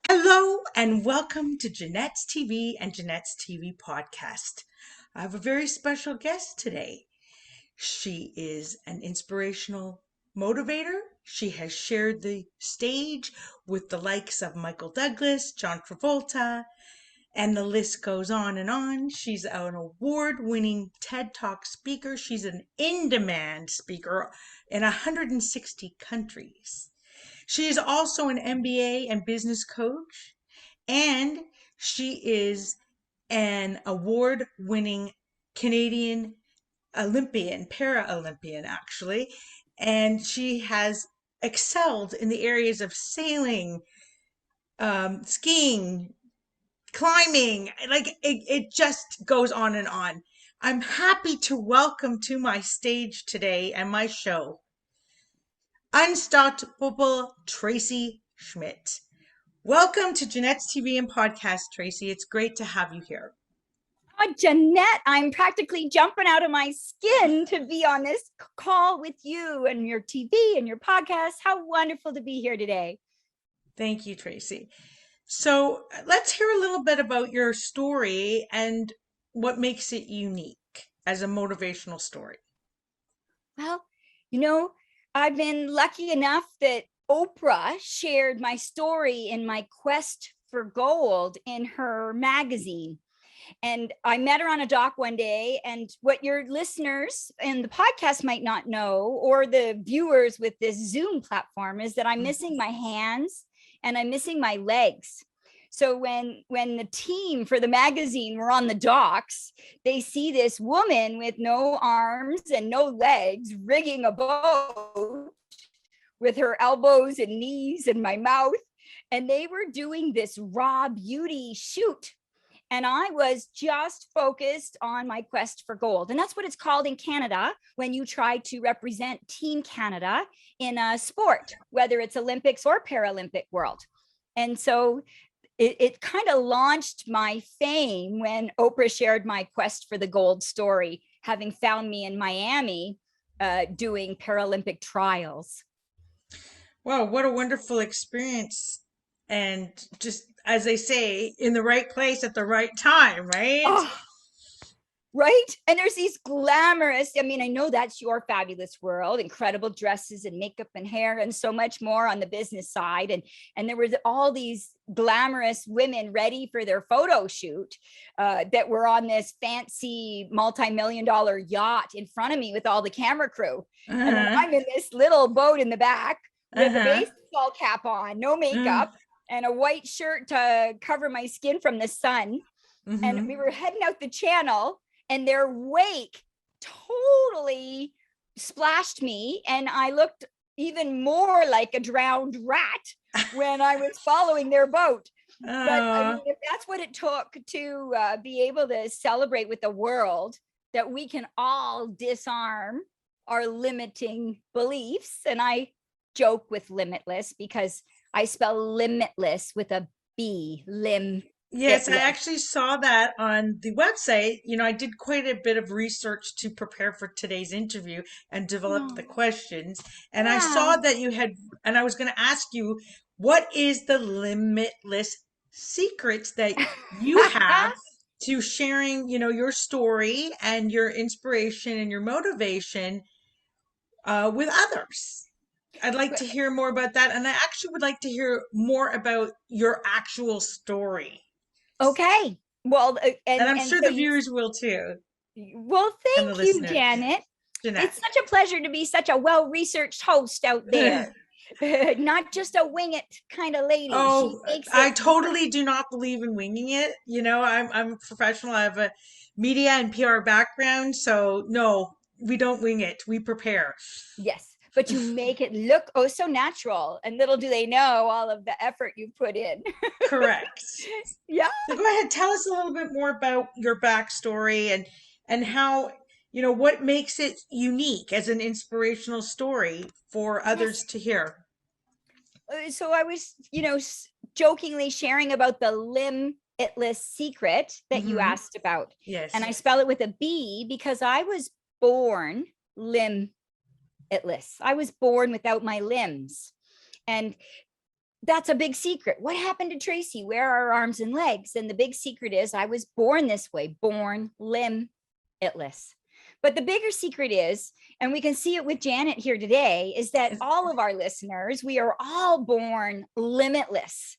Hello and welcome to Janette's TV and Janette's TV podcast. I have a very special guest today. She is an inspirational motivator. She has shared the stage with the likes of Michael Douglas, John Travolta, and the list goes on and on. She's an award-winning TED Talk speaker. She's an in-demand speaker in 160 countries. She is also an MBA and business coach, and she is an award-winning Canadian Paralympian, actually. And she has excelled in the areas of sailing, skiing, climbing. Like it just goes on and on. I'm happy to welcome to my stage today and my show Unstoppable Tracy Schmitt. Welcome to Janette's TV and podcast, Tracy. It's great to have you here. Oh, Janette, I'm practically jumping out of my skin to be on this call with you and your TV and your podcast. How wonderful to be here today. Thank you, Tracy. So let's hear a little bit about your story and what makes it unique as a motivational story. Well, I've been lucky enough that Oprah shared my story in my quest for gold in her magazine. And I met her on a dock one day, and what your listeners and the podcast might not know, or the viewers with this Zoom platform, is that I'm missing my hands and I'm missing my legs. So when the team for the magazine were on the docks, they see this woman with no arms and no legs rigging a boat with her elbows and knees and my mouth. And they were doing this raw beauty shoot. And I was just focused on my quest for gold. And that's what it's called in Canada when you try to represent Team Canada in a sport, whether it's Olympics or Paralympic world. And so it kind of launched my fame when Oprah shared my quest for the gold story, having found me in Miami doing Paralympic trials. Wow, what a wonderful experience. And just, as they say, in the right place at the right time, right? Oh, right? And there's these glamorous, I know that's your fabulous world, incredible dresses and makeup and hair and so much more on the business side. And there was all these glamorous women ready for their photo shoot that were on this fancy multi-million-dollar yacht in front of me with all the camera crew. And then I'm in this little boat in the back with a baseball cap on, no makeup, and a white shirt to cover my skin from the sun. And we were heading out the channel, and their wake totally splashed me. And I looked even more like a drowned rat when I was following their boat. But if that's what it took to be able to celebrate with the world, that we can all disarm our limiting beliefs. And I joke with limitless because I spell limitless with a B, Lim. Yes, I actually saw that on the website. I did quite a bit of research to prepare for today's interview and develop the questions. And I saw that you had, and I was going to ask you, what is the limitless secrets that you have to sharing, your story and your inspiration and your motivation with others? I'd like to hear more about that. And I actually would like to hear more about your actual story. Okay. Well, and I'm sure the viewers will too. Well, thank you, Janette. It's such a pleasure to be such a well-researched host out there. Not just a wing it kind of lady. Oh, I totally do not believe in winging it. I'm a professional. I have a media and PR background. So no, we don't wing it. We prepare. Yes. But you make it look so natural, and little do they know all of the effort you put in. Correct. Yeah. So go ahead, tell us a little bit more about your backstory and how, what makes it unique as an inspirational story for others to hear. So I was, jokingly sharing about the Lim Atlas Secret that you asked about. Yes. And I spell it with a B because I was born Lim itless. I was born without my limbs. And that's a big secret. What happened to Tracy? Where are her arms and legs? And the big secret is I was born this way, born limitless. But the bigger secret is, and we can see it with Janette here today, is that all of our listeners, we are all born limitless.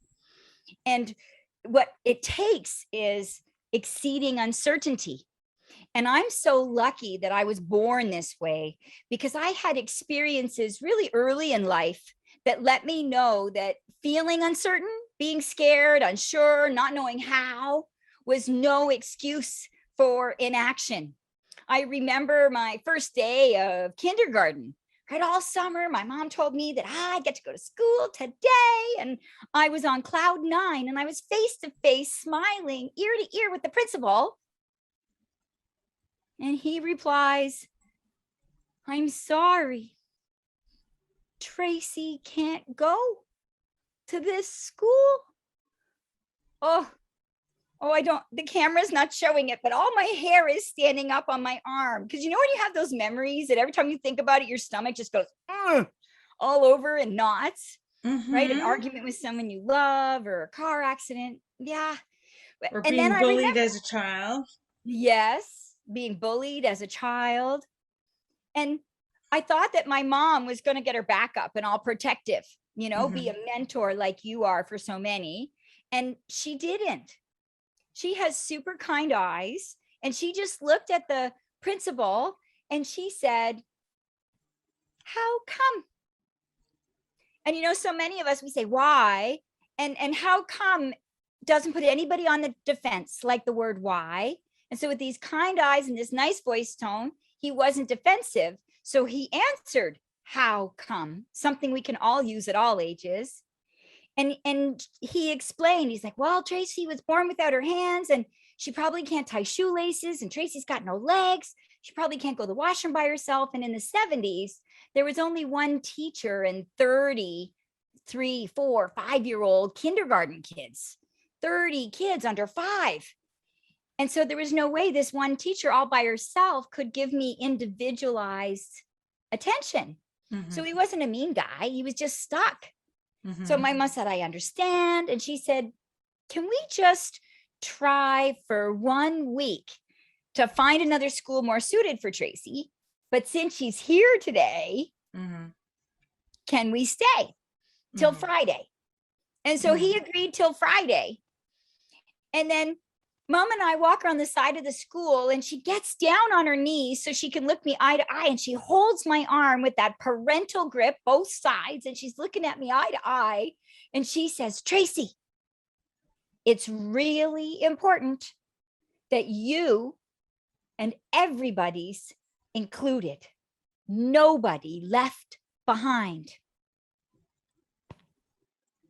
And what it takes is exceeding uncertainty. And I'm so lucky that I was born this way because I had experiences really early in life that let me know that feeling uncertain, being scared, unsure, not knowing how was no excuse for inaction. I remember my first day of kindergarten. Right, all summer, my mom told me that I'd get to go to school today. And I was on cloud 9 and I was face to face, smiling ear to ear with the principal. And he replies, "I'm sorry. Tracy can't go to this school." I don't, the camera's not showing it, but all my hair is standing up on my arm. Because you know when you have those memories that every time you think about it, your stomach just goes all over in knots, right? An argument with someone you love or a car accident. Yeah. Or And then being I bullied remember, as a child. yes, being bullied as a child. And I thought that my mom was going to get her back up and all protective, you know, be a mentor like you are for so many. And she didn't. She has super kind eyes. And she just looked at the principal and she said, "How come?" And, you know, so many of us, we say, why? And how come doesn't put anybody on the defense, like the word why. And so with these kind eyes and this nice voice tone, he wasn't defensive. So he answered, "How come?" Something we can all use at all ages. And he explained, he's like, "Well, Tracy was born without her hands and she probably can't tie shoelaces, and Tracy's got no legs. She probably can't go to the washroom by herself." And in the 70s, there was only one teacher and 33, 4, 5-year-old kindergarten kids, 30 kids under 5. And so there was no way this one teacher all by herself could give me individualized attention. So he wasn't a mean guy. He was just stuck. So my mom said, "I understand." And she said, "Can we just try for 1 week to find another school more suited for Tracy? But since she's here today, can we stay till Friday?" And so he agreed till Friday. And then Mom and I walk around the side of the school and she gets down on her knees so she can look me eye to eye. And she holds my arm with that parental grip, both sides. And she's looking at me eye to eye. And she says, "Tracy, it's really important that you and everybody's included. Nobody left behind."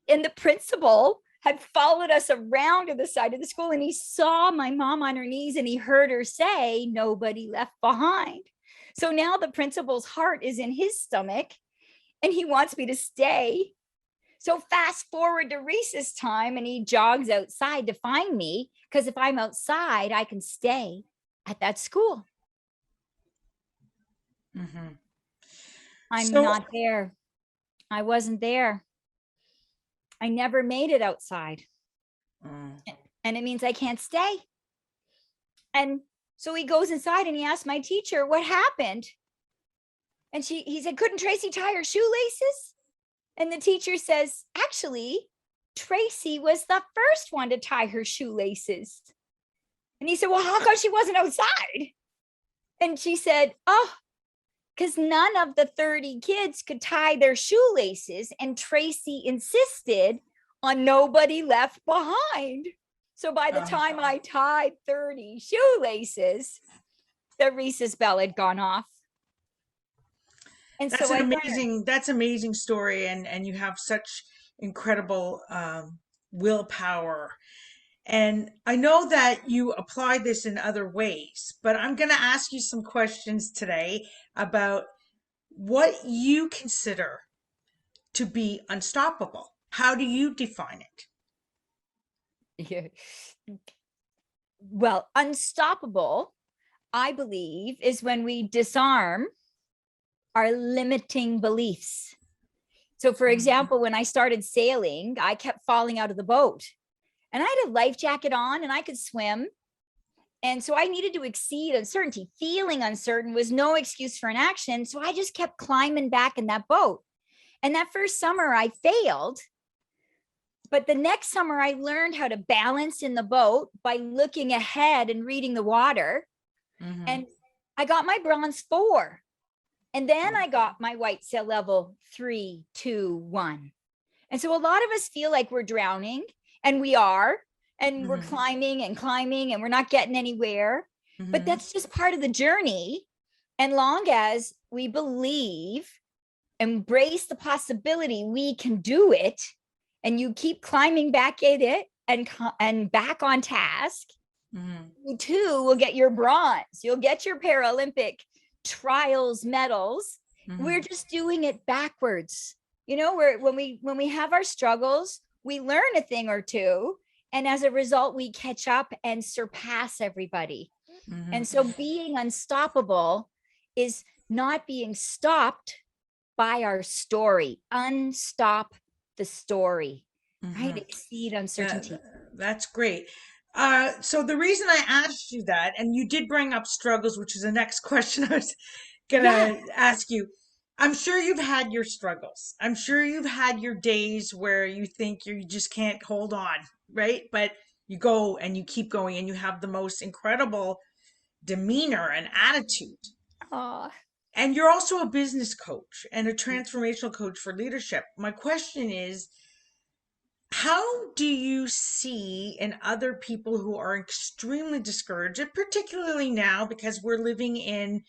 And the principal had followed us around to the side of the school and he saw my mom on her knees and he heard her say, "Nobody left behind." So now the principal's heart is in his stomach and he wants me to stay. So fast forward to recess time and he jogs outside to find me, because if I'm outside, I can stay at that school. I'm not there. I wasn't there. I never made it outside. And it means I can't stay. And so he goes inside and he asks my teacher what happened. And he said, "Couldn't Tracy tie her shoelaces?" And the teacher says, "Actually, Tracy was the first one to tie her shoelaces." And he said, "Well, how come she wasn't outside?" And she said, "Oh, because none of the 30 kids could tie their shoelaces. And Tracy insisted on nobody left behind. So by the time I tied 30 shoelaces, the recess bell had gone off. And That's so that's amazing story. And you have such incredible willpower. And I know that you apply this in other ways, but I'm going to ask you some questions today about what you consider to be unstoppable. How do you define it. Well, unstoppable, I believe, is when we disarm our limiting beliefs. So for example, when I started sailing, I kept falling out of the boat, and I had a life jacket on and I could swim. And so I needed to exceed uncertainty. Feeling uncertain was no excuse for inaction. So I just kept climbing back in that boat. And that first summer I failed. But the next summer I learned how to balance in the boat by looking ahead and reading the water. And I got my bronze 4. And then I got my white sail level 3, 2, 1. And so a lot of us feel like we're drowning, and we are, and we're climbing and we're not getting anywhere. But that's just part of the journey. And long as we believe, embrace the possibility we can do it, and you keep climbing back at it and back on task, you too will get your bronze. You'll get your Paralympic trials medals. We're just doing it backwards. You know, when we have our struggles, we learn a thing or two, and as a result, we catch up and surpass everybody. And so being unstoppable is not being stopped by our story. Unstop the story, right? Exceed uncertainty. That's great. So the reason I asked you that, and you did bring up struggles, which is the next question I was gonna ask you. I'm sure you've had your struggles. I'm sure you've had your days where you think you just can't hold on, right? But you go and you keep going, and you have the most incredible demeanor and attitude. Oh, And you're also a business coach and a transformational coach for leadership. My question is, how do you see in other people who are extremely discouraged, and particularly now because we're living in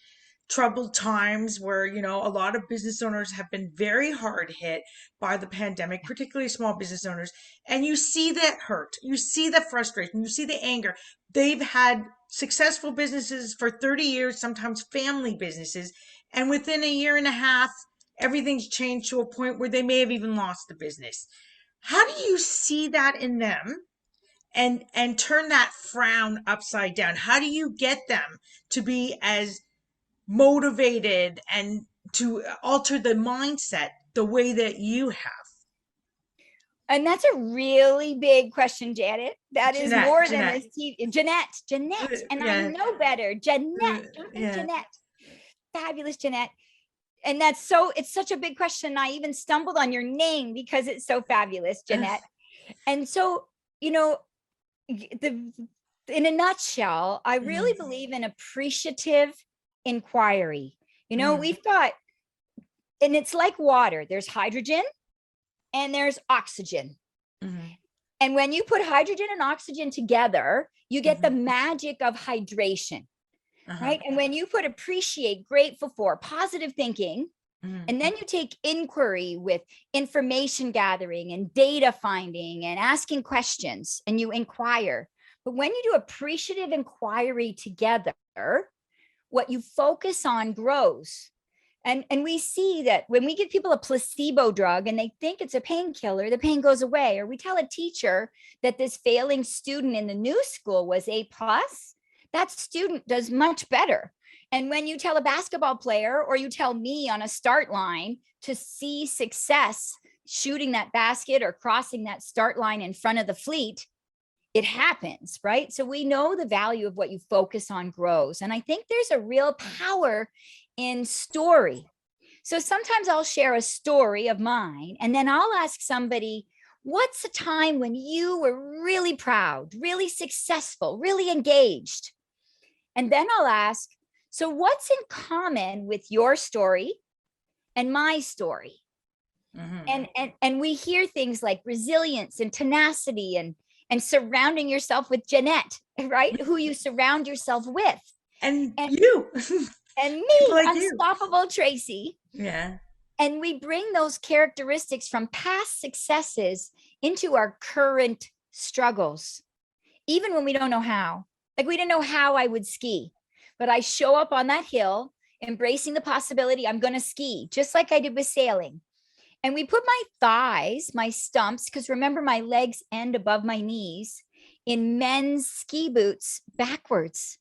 troubled times where, you know, a lot of business owners have been very hard hit by the pandemic, particularly small business owners, and you see that hurt, you see the frustration, you see the anger. They've had successful businesses for 30 years, sometimes family businesses, and within a year and a half, everything's changed to a point where they may have even lost the business. How do you see that in them and turn that frown upside down? How do you get them to be as motivated and to alter the mindset the way that you have? and that's a really big question, Janet. That is more than this TV. Janette, and I know better. Janette, Janette, fabulous Janette. And it's such a big question. I even stumbled on your name because it's so fabulous, Janette. And so, you know, in a nutshell, I really believe in appreciative inquiry. You know, we've got, and it's like water. There's hydrogen and there's oxygen. And when you put hydrogen and oxygen together, you get the magic of hydration. Right. And when you put appreciate, grateful for, positive thinking, and then you take inquiry with information gathering and data finding and asking questions, and you inquire. But when you do appreciative inquiry together, what you focus on grows. And we see that when we give people a placebo drug and they think it's a painkiller, the pain goes away. Or we tell a teacher that this failing student in the new school was A+, that student does much better. And when you tell a basketball player, or you tell me on a start line to see success shooting that basket or crossing that start line in front of the fleet, it happens, right? So we know the value of what you focus on grows. And I think there's a real power in story. So sometimes I'll share a story of mine, and then I'll ask somebody, what's a time when you were really proud, really successful, really engaged? And then I'll ask, so what's in common with your story and my story? And we hear things like resilience and tenacity and surrounding yourself with Janette, right? Who you surround yourself with. And you. And me, like Unstoppable you. Tracy. Yeah. And we bring those characteristics from past successes into our current struggles, even when we don't know how. Like, we didn't know how I would ski, but I show up on that hill, embracing the possibility I'm going to ski, just like I did with sailing. And we put my thighs, my stumps, because remember, my legs end above my knees, in men's ski boots backwards,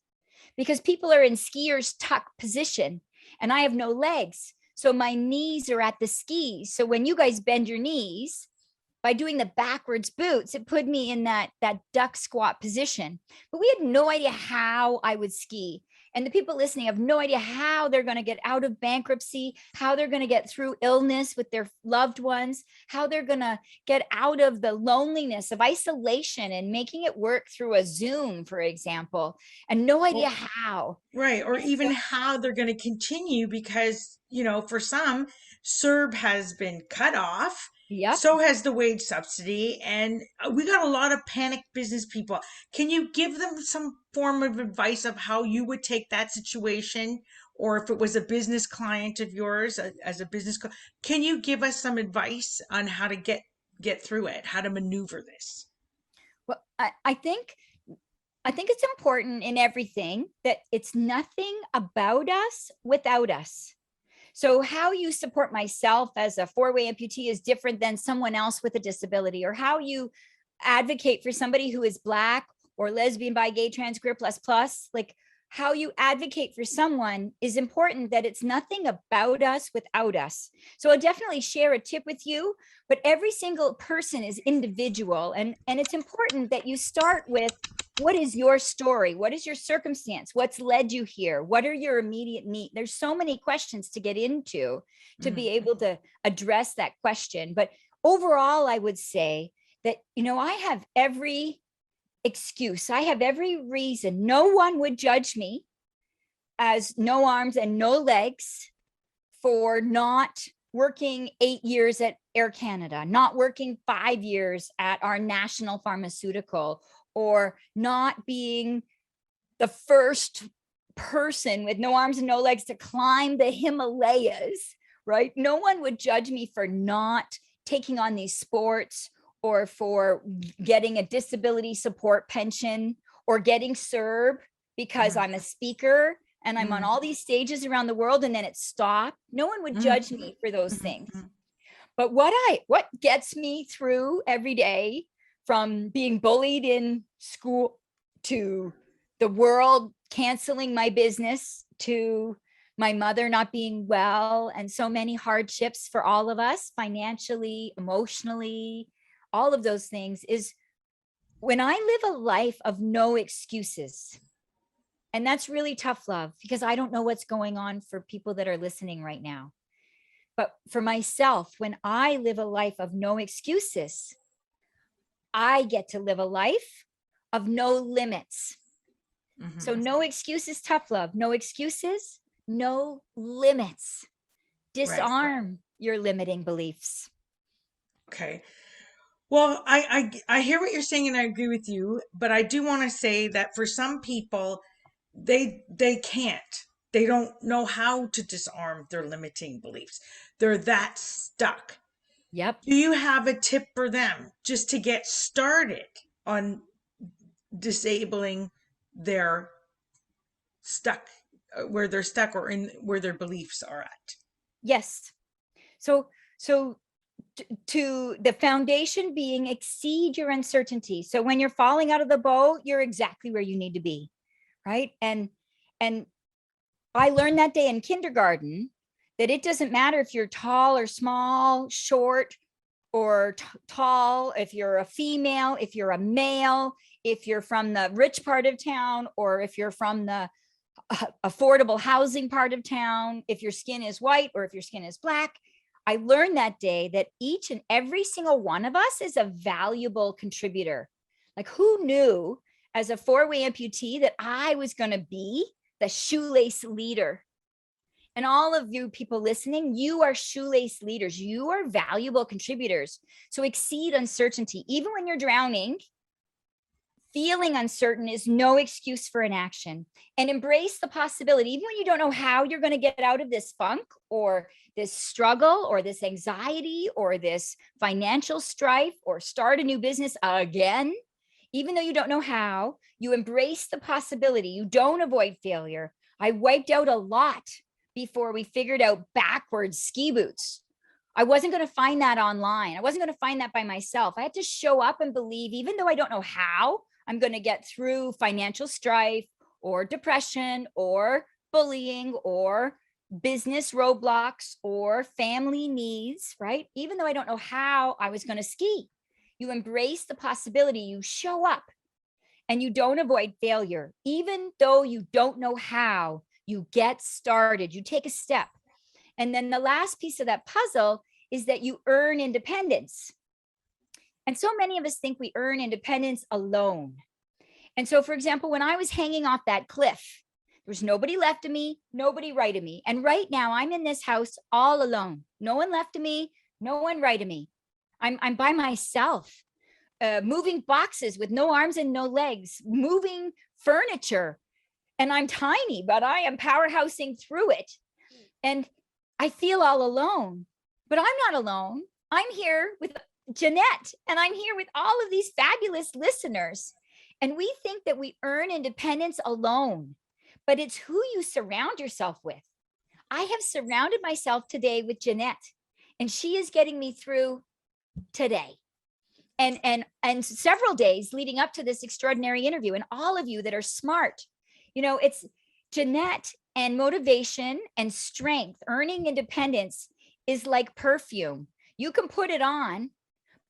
because people are in skier's tuck position and I have no legs. So my knees are at the skis. So when you guys bend your knees, by doing the backwards boots, it put me in that duck squat position. But we had no idea how I would ski. And the people listening have no idea how they're going to get out of bankruptcy, how they're going to get through illness with their loved ones, how they're going to get out of the loneliness of isolation and making it work through a Zoom, for example, and no idea how. Right. Or even how they're going to continue because, for some, CERB has been cut off. Yep. So has the wage subsidy. And we got a lot of panicked business people. Can you give them some form of advice of how you would take that situation? Or if it was a business client of yours as a business, can you give us some advice on how to get through it, how to maneuver this? Well, I think it's important in everything that it's nothing about us without us. So how you support myself as a four-way amputee is different than someone else with a disability, or how you advocate for somebody who is Black or lesbian, bi, gay, trans, queer, plus, like how you advocate for someone is important, that it's nothing about us without us. So I'll definitely share a tip with you, but every single person is individual. And it's important that you start with, what is your story? What is your circumstance? What's led you here? What are your immediate needs? There's so many questions to get into to be able to address that question. But overall, I would say that, I have every excuse. I have every reason. No one would judge me as no arms and no legs for not working 8 years at Air Canada, not working 5 years at our national pharmaceutical, or not being the first person with no arms and no legs to climb the Himalayas, right? No one would judge me for not taking on these sports, or for getting a disability support pension, or getting CERB because I'm a speaker and I'm on all these stages around the world and then it stopped. No one would judge me for those things. But what gets me through every day, from being bullied in school to the world canceling my business to my mother not being well, and so many hardships for all of us, financially, emotionally, all of those things, is when I live a life of no excuses. And that's really tough love, because I don't know what's going on for people that are listening right now. But for myself, when I live a life of no excuses, I get to live a life of no limits. So no excuses, tough love. No excuses, no limits. Disarm your limiting beliefs. Okay. Well, I hear what you're saying and I agree with you, but I do want to say that for some people, they can't. They don't know how to disarm their limiting beliefs. They're that stuck. Yep. Do you have a tip for them just to get started on disabling their stuck, where they're stuck, or in where their beliefs are at? Yes. So to the foundation being, exceed your uncertainty. So when you're falling out of the boat, you're exactly where you need to be, right? And I learned that day in kindergarten that it doesn't matter if you're tall or small, short or tall, if you're a female, if you're a male, if you're from the rich part of town, or if you're from the affordable housing part of town, if your skin is white or if your skin is Black. I learned that day that each and every single one of us is a valuable contributor. Like, who knew as a four-way amputee that I was going to be the shoelace leader? And all of you people listening, you are shoelace leaders. You are valuable contributors. So exceed uncertainty. Even when you're drowning, feeling uncertain is no excuse for inaction. And embrace the possibility, even when you don't know how you're going to get out of this funk, or this struggle, or this anxiety, or this financial strife, or start a new business again. Even though you don't know how, you embrace the possibility. You don't avoid failure. I wiped out a lot before we figured out backwards ski boots. I wasn't going to find that online. I wasn't going to find that by myself. I had to show up and believe, even though I don't know how I'm going to get through financial strife or depression or bullying or business roadblocks or family needs, right? Even though I don't know how I was going to ski, you embrace the possibility, you show up, and you don't avoid failure. Even though you don't know how, you get started, you take a step. And then the last piece of that puzzle is that you earn independence. And so many of us think we earn independence alone. And so, for example, when I was hanging off that cliff, there was nobody left of me, nobody right of me. And right now I'm in this house all alone. No one left of me, no one right of me. I'm by myself, moving boxes with no arms and no legs, moving furniture. And I'm tiny, but I am powerhousing through it. And I feel all alone, but I'm not alone. I'm here with Janette, and I'm here with all of these fabulous listeners. And we think that we earn independence alone, but it's who you surround yourself with. I have surrounded myself today with Janette, and she is getting me through today. And several days leading up to this extraordinary interview. And all of you that are smart, it's Janette, and motivation and strength, earning independence is like perfume. You can put it on,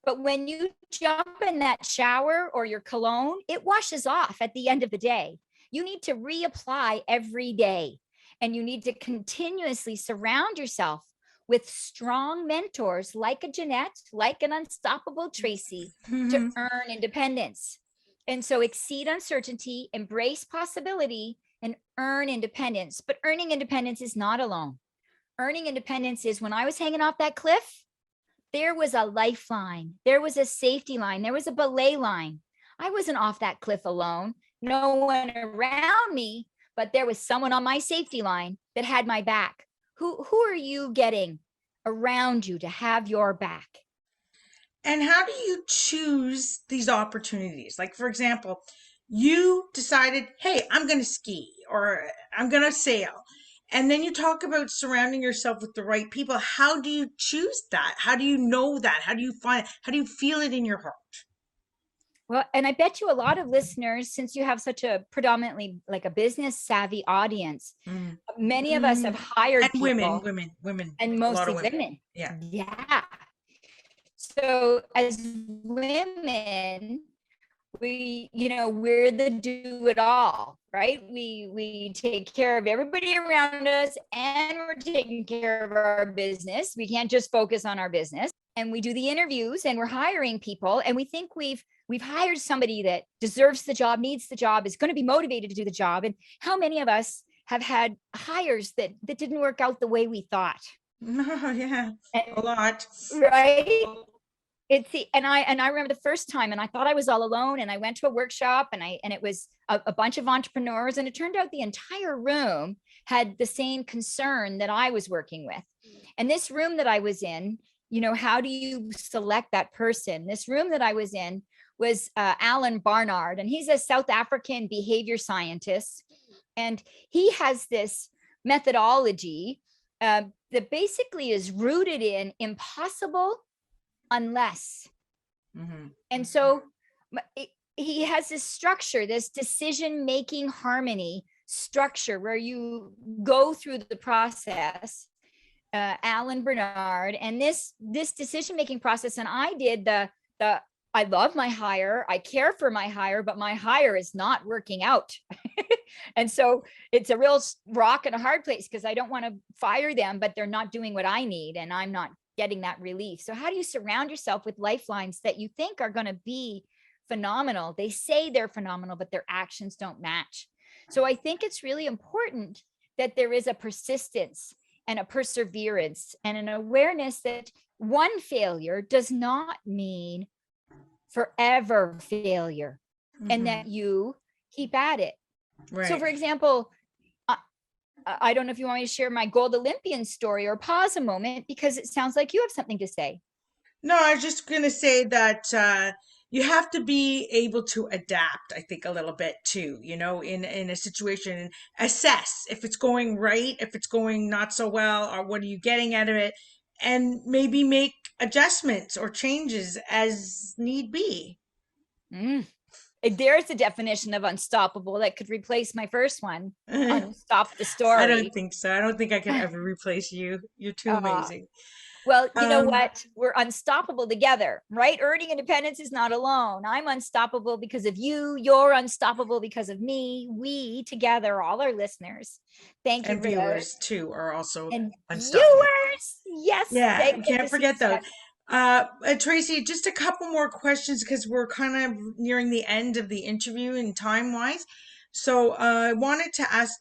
but when you jump in that shower or your cologne, it washes off at the end of the day. You need to reapply every day, and you need to continuously surround yourself with strong mentors like a Janette, like an Unstoppable Tracy, to earn independence. And so exceed uncertainty, embrace possibility, and earn independence. But earning independence is not alone. Earning independence is when I was hanging off that cliff, there was a lifeline, there was a safety line, there was a belay line. I wasn't off that cliff alone, no one around me, but there was someone on my safety line that had my back. Who are you getting around you to have your back? And how do you choose these opportunities? Like, for example, you decided, hey, I'm going to ski or I'm going to sail. And then you talk about surrounding yourself with the right people. How do you choose that? How do you know that? How do you find it? How do you feel it in your heart? Well, and I bet you a lot of listeners, since you have such a predominantly like a business savvy audience, many of us have hired and people. Women, and mostly women. Yeah. Yeah. So as women, we're the do it all, right? We take care of everybody around us, and we're taking care of our business. We can't just focus on our business. And we do the interviews, and we're hiring people, and we think we've hired somebody that deserves the job, needs the job, is going to be motivated to do the job. And how many of us have had hires that didn't work out the way we thought? Yeah, a lot. Right? And I remember the first time, and I thought I was all alone, and I went to a workshop, and it was a bunch of entrepreneurs, and it turned out the entire room had the same concern that I was working with. And this room that I was in, how do you select that person? This room that I was in was Alan Barnard, and he's a South African behavior scientist, and he has this methodology that basically is rooted in impossible unless. And so he has this structure, this decision-making harmony structure where you go through the process, Alan Bernard, and this decision-making process. And I did I love my hire, I care for my hire, but my hire is not working out. And so it's a real rock and a hard place, because I don't want to fire them, but they're not doing what I need, and I'm not getting that relief. So how do you surround yourself with lifelines that you think are going to be phenomenal? They say they're phenomenal, but their actions don't match. So I think it's really important that there is a persistence and a perseverance and an awareness that one failure does not mean forever failure, and that you keep at it. Right. So for example, I don't know if you want me to share my gold Olympian story or pause a moment, because it sounds like you have something to say. No, I was just going to say that you have to be able to adapt, I think, a little bit too, in a situation, and assess if it's going right, if it's going not so well, or what are you getting out of it, and maybe make adjustments or changes as need be. There's a definition of unstoppable that could replace my first one. I Unstop the don't story. think so. I don't think I could ever replace you. You're too Uh, amazing. well, you know Um, what? We're unstoppable together, right? Earning independence is not alone. I'm unstoppable because of you. You're unstoppable because of me. We together, all our listeners. Thank you and for the viewers too are also and unstoppable. viewers. Yes, Yeah, they we get can't to see forget those. stuff. Tracy, just a couple more questions because we're kind of nearing the end of the interview and time wise. So I wanted to ask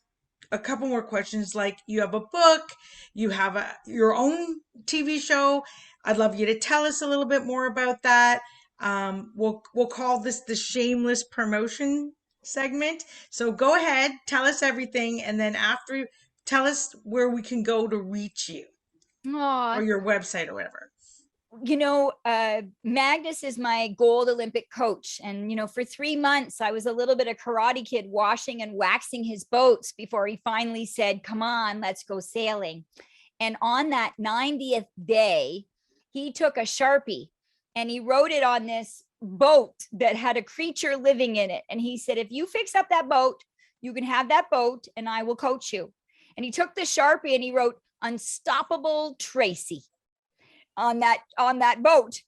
a couple more questions. Like you have a book, you have your own TV show. I'd love you to tell us a little bit more about that. We'll call this the shameless promotion segment. So go ahead, tell us everything, and then after, tell us where we can go to reach you Aw, or your website or whatever. Magnus is my gold Olympic coach. And, for 3 months, I was a little bit of Karate Kid washing and waxing his boats before he finally said, come on, let's go sailing. And on that 90th day, he took a Sharpie and he wrote it on this boat that had a creature living in it. And he said, if you fix up that boat, you can have that boat and I will coach you. And he took the Sharpie and he wrote Unstoppable Tracy on that boat.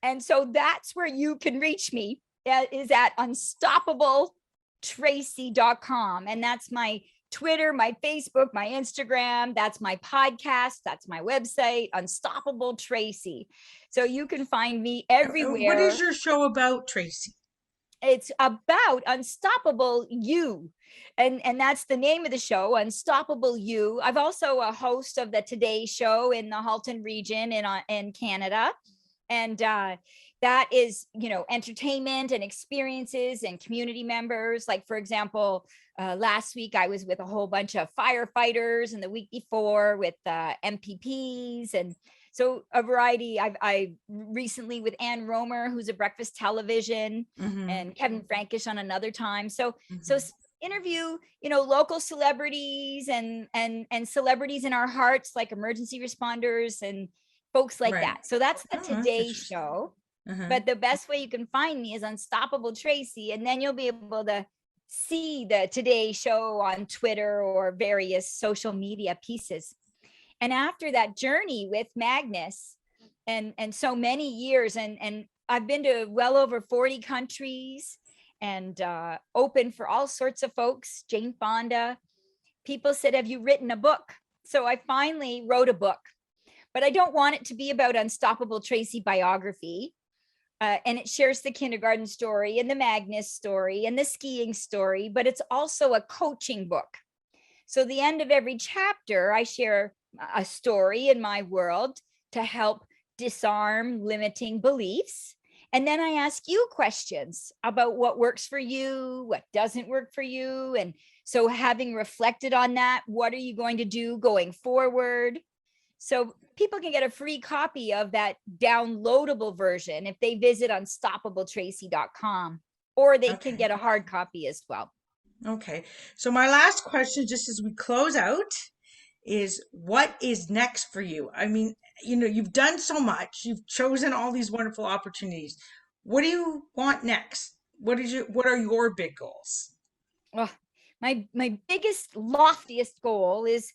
And so that's where you can reach me, is at unstoppabletracy.com. And that's my Twitter, my Facebook, my Instagram. That's my podcast. That's my website, Unstoppable Tracy. So you can find me What is everywhere. your show about, Tracy? It's about unstoppable you. And that's the name of the show, Unstoppable You. I've also a host of the Today Show in the Halton region in Canada. And that is, entertainment and experiences and community members. Like, for example, last week I was with a whole bunch of firefighters, and the week before with MPPs, and so a variety. I recently with Ann Romer, who's a breakfast television, and Kevin Frankish on another time. So interview, local celebrities and celebrities in our hearts, like emergency responders and folks like Right. that. So that's the Oh, that's Today interesting. Show. Uh-huh. But the best way you can find me is Unstoppable Tracy, and then you'll be able to see the Today Show on Twitter or various social media pieces. And after that journey with Magnus and so many years, and I've been to well over 40 countries and open for all sorts of folks, Jane Fonda. People said, have you written a book? So I finally wrote a book, but I don't want it to be about Unstoppable Tracy biography. And it shares the kindergarten story and the Magnus story and the skiing story, but it's also a coaching book. So the end of every chapter, I share a story in my world to help disarm limiting beliefs. And then I ask you questions about what works for you, what doesn't work for you. And so having reflected on that, what are you going to do going forward? So people can get a free copy of that downloadable version if they visit unstoppabletracy.com, or they can get a hard copy as well. Okay. So my last question, just as we close out, is what is next for you? I mean, you've done so much. You've chosen all these wonderful opportunities. What do you want next? What are your big goals? Well, my biggest, loftiest goal is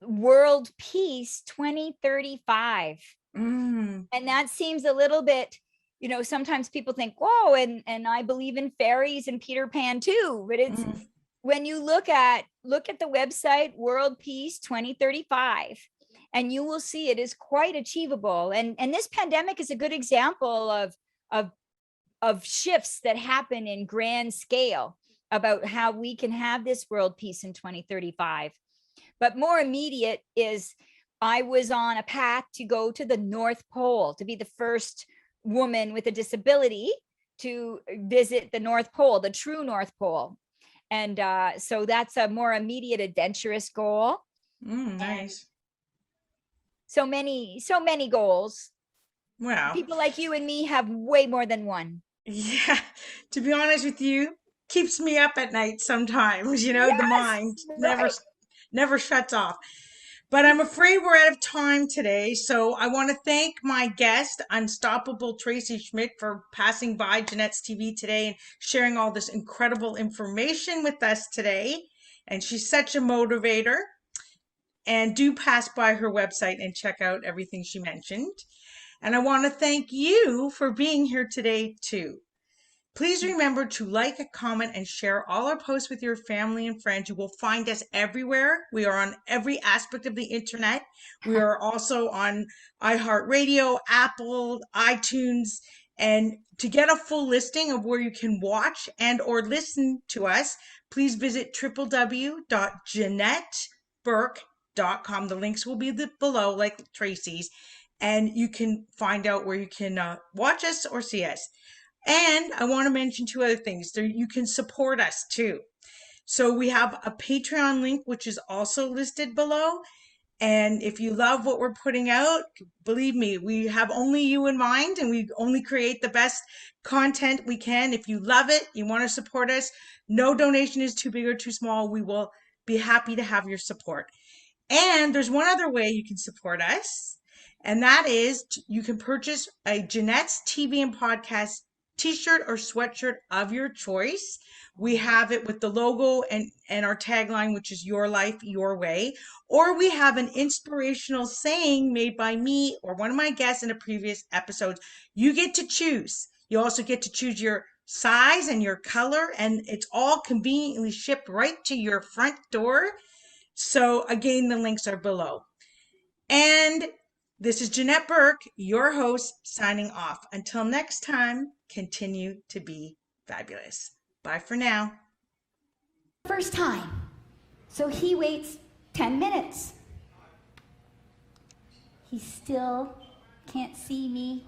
world peace 2035. Mm. And that seems a little bit, sometimes people think, whoa, and I believe in fairies and Peter Pan too. But it's when you look at the website World Peace 2035, and you will see it is quite achievable. And this pandemic is a good example of shifts that happen in grand scale about how we can have this world peace in 2035. But more immediate is I was on a path to go to the North Pole, to be the first woman with a disability to visit the North Pole, the true North Pole. And so that's a more immediate, adventurous goal. Nice. So many goals. Wow. People like you and me have way more than one. Yeah. To be honest with you, keeps me up at night sometimes, the Yes, mind right. never shuts off. But I'm afraid we're out of time today. So I want to thank my guest, Unstoppable Tracy Schmitt, for passing by Janette's TV today and sharing all this incredible information with us today. And she's such a motivator. And do pass by her website and check out everything she mentioned. And I want to thank you for being here today, too. Please remember to like, comment, and share all our posts with your family and friends. You will find us everywhere. We are on every aspect of the internet. We are also on iHeartRadio, Apple, iTunes. And to get a full listing of where you can watch and or listen to us, please visit www.janetteburke.com. The links will be below, like Tracy's, and you can find out where you can watch us or see us. And I want to mention two other things. You can support us too. So we have a Patreon link, which is also listed below. And if you love what we're putting out, believe me, we have only you in mind and we only create the best content we can. If you love it, you want to support us, no donation is too big or too small. We will be happy to have your support. And there's one other way you can support us, and that is you can purchase a Janette's TV and Podcast t-shirt or sweatshirt of your choice. We have it with the logo and our tagline, which is your life, your way. Or we have an inspirational saying made by me or one of my guests in a previous episode. You get to choose. You also get to choose your size and your color, and it's all conveniently shipped right to your front door. So again, the links are below. And this is Janette Burke, your host, signing off. Until next time, continue to be fabulous. Bye for now. First time. So he waits 10 minutes. He still can't see me.